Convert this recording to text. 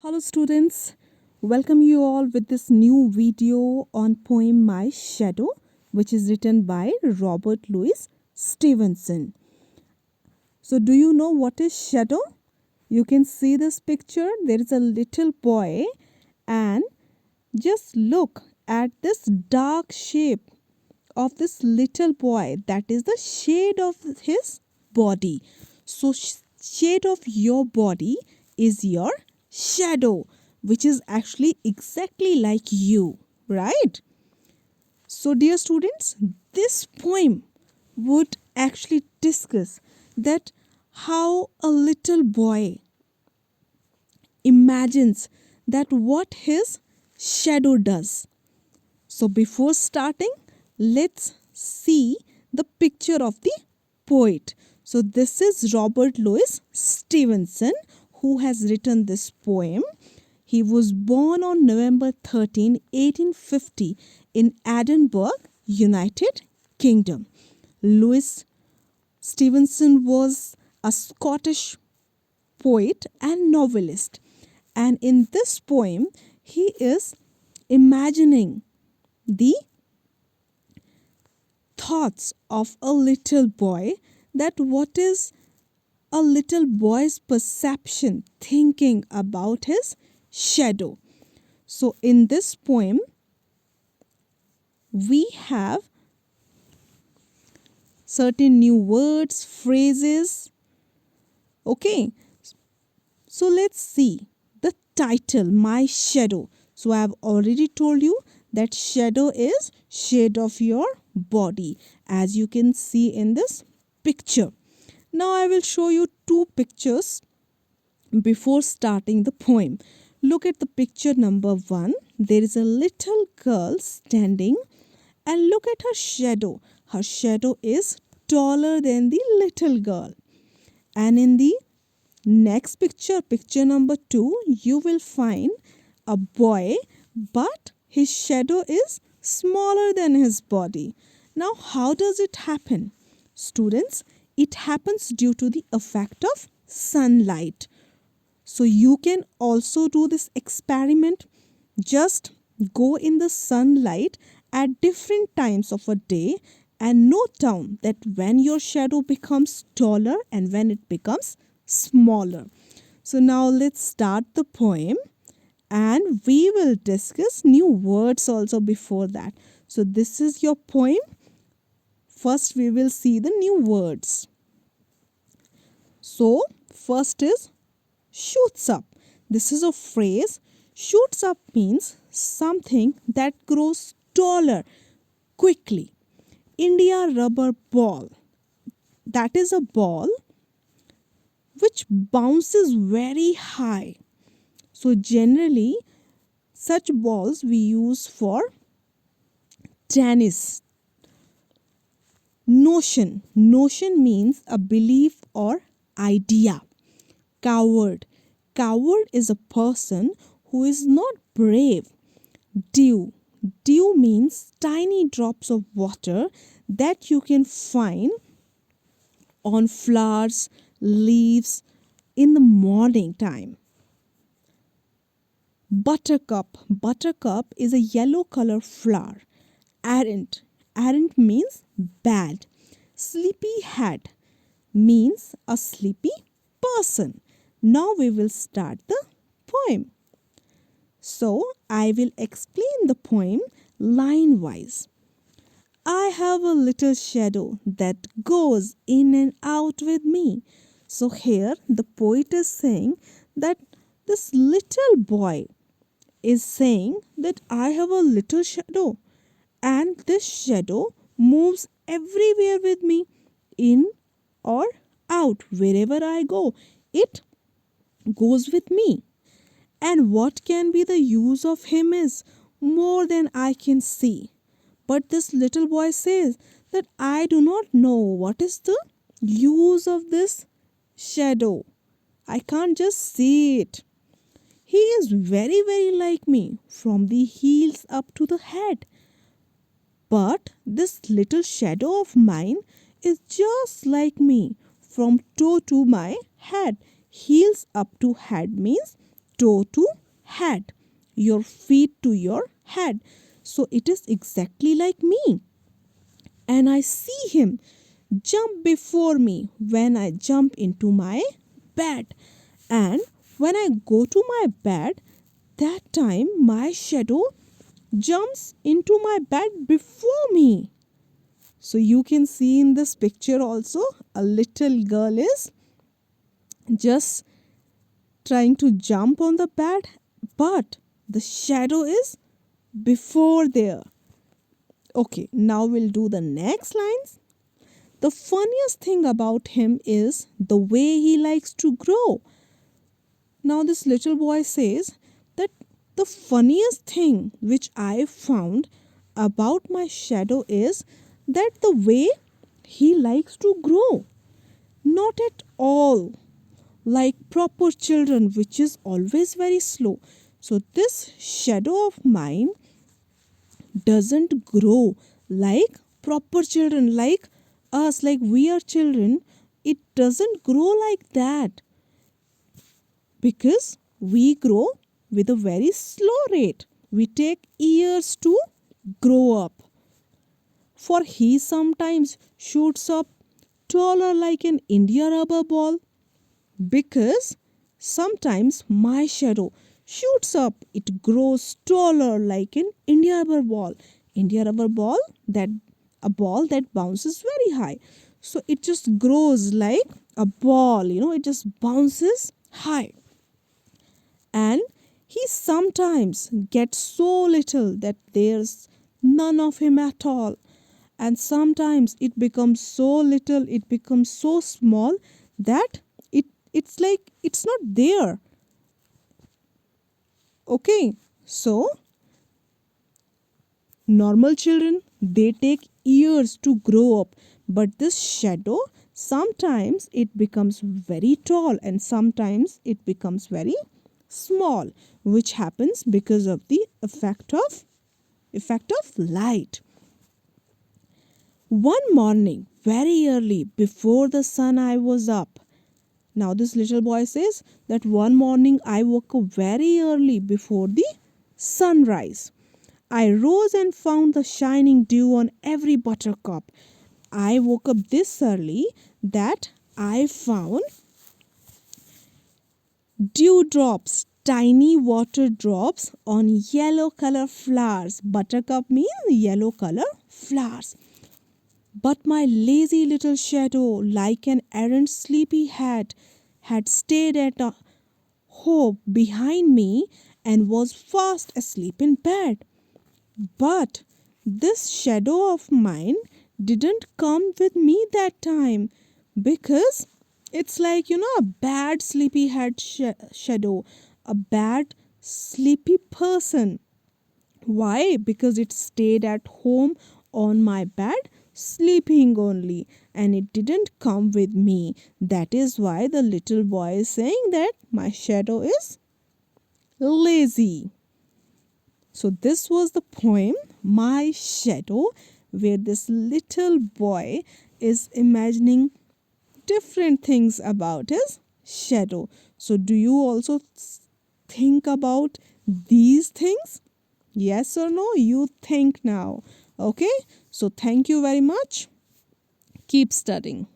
Hello students, welcome you all with this new video on poem My Shadow, which is written by Robert Louis Stevenson. So do you know what is shadow? You can see this picture. There is a little boy and just look at this dark shape of this little boy. That is the shade of his body. So shade of your body is your shadow, which is actually exactly like you, right? So dear students, this poem would actually discuss that how a little boy imagines that what his shadow does. So before starting, let's see the picture of the poet. So this is Robert Louis Stevenson who has written this poem. He was born on November 13, 1850 in Edinburgh, United Kingdom. Louis Stevenson was a Scottish poet and novelist. And in this poem, he is imagining the thoughts of a little boy, that what is a little boy's perception thinking about his shadow. So in this poem we have certain new words, phrases. Okay, so let's see the title, My Shadow. So I have already told you that shadow is shade of your body, as you can see in this picture. Now I will show you two pictures before starting the poem. Look at the picture number 1. There is a little girl standing and look at her shadow. Her shadow is taller than the little girl. And in the next picture, picture number 2, you will find a boy, but his shadow is smaller than his body. Now, how does it happen? Students, it happens due to the effect of sunlight. So you can also do this experiment. Just go in the sunlight at different times of a day and note down that when your shadow becomes taller and when it becomes smaller. So now let's start the poem and we will discuss new words also before that. So this is your poem. First we will see the new words. So first is shoots up. This is a phrase. Shoots up means something that grows taller quickly. India rubber ball. That is a ball which bounces very high. So generally such balls we use for tennis. Notion. Notion means a belief or idea. Coward. Coward is a person who is not brave. Dew. Dew means tiny drops of water that you can find on flowers, leaves in the morning time. Buttercup. Buttercup is a yellow color flower. Errant. Errant means bad. Sleepyhead means a sleepy person. Now we will start the poem. So I will explain the poem line wise. I have a little shadow that goes in and out with me. So here the poet is saying that this little boy is saying that I have a little shadow and this shadow moves everywhere with me, in or out, wherever I go. It goes with me. And what can be the use of him is more than I can see. But this little boy says that I do not know what is the use of this shadow. I can't just see it. He is very, very like me from the heels up to the head. But this little shadow of mine is just like me from toe to my head. Heels up to head means toe to head, your feet to your head. So it is exactly like me. And I see him jump before me when I jump into my bed. And when I go to my bed, that time my shadow jumps into my bed before me. So you can see in this picture also, a little girl is just trying to jump on the bed, but the shadow is before there. Okay, now we'll do the next lines. The funniest thing about him is the way he likes to grow. Now, this little boy says that the funniest thing which I found about my shadow is that the way he likes to grow. Not at all like proper children, which is always very slow. So, this shadow of mine doesn't grow like proper children, like us, like we are children. It doesn't grow like that because we grow with a very slow rate. We take years to grow up. For he sometimes shoots up taller like an India rubber ball, because sometimes my shadow shoots up, it grows taller like an India rubber ball. India rubber ball, that a ball that bounces very high. So it just grows like a ball, it just bounces high. And he sometimes gets so little that there's none of him at all. And sometimes it becomes so little, it becomes so small that it's like it's not there. Okay, so normal children, they take years to grow up, but this shadow, sometimes it becomes very tall and sometimes it becomes very small, which happens because of the effect of light. One morning, very early before the sun, I was up. Now, this little boy says that one morning I woke up very early before the sunrise. I rose and found the shining dew on every buttercup. I woke up this early that I found dewdrops, tiny water drops on yellow color flowers. Buttercup means yellow color flowers. But my lazy little shadow, like an errant sleepyhead, had stayed at home behind me and was fast asleep in bed. But this shadow of mine didn't come with me that time, because it's like, a bad sleepyhead shadow, a bad sleepy person. Why? Because it stayed at home on my bed, sleeping only, and it didn't come with me. That is why the little boy is saying that my shadow is lazy. So, this was the poem, My Shadow, where this little boy is imagining different things about his shadow. So, do you also think about these things? Yes or no? You think now. Okay. So, thank you very much. Keep studying.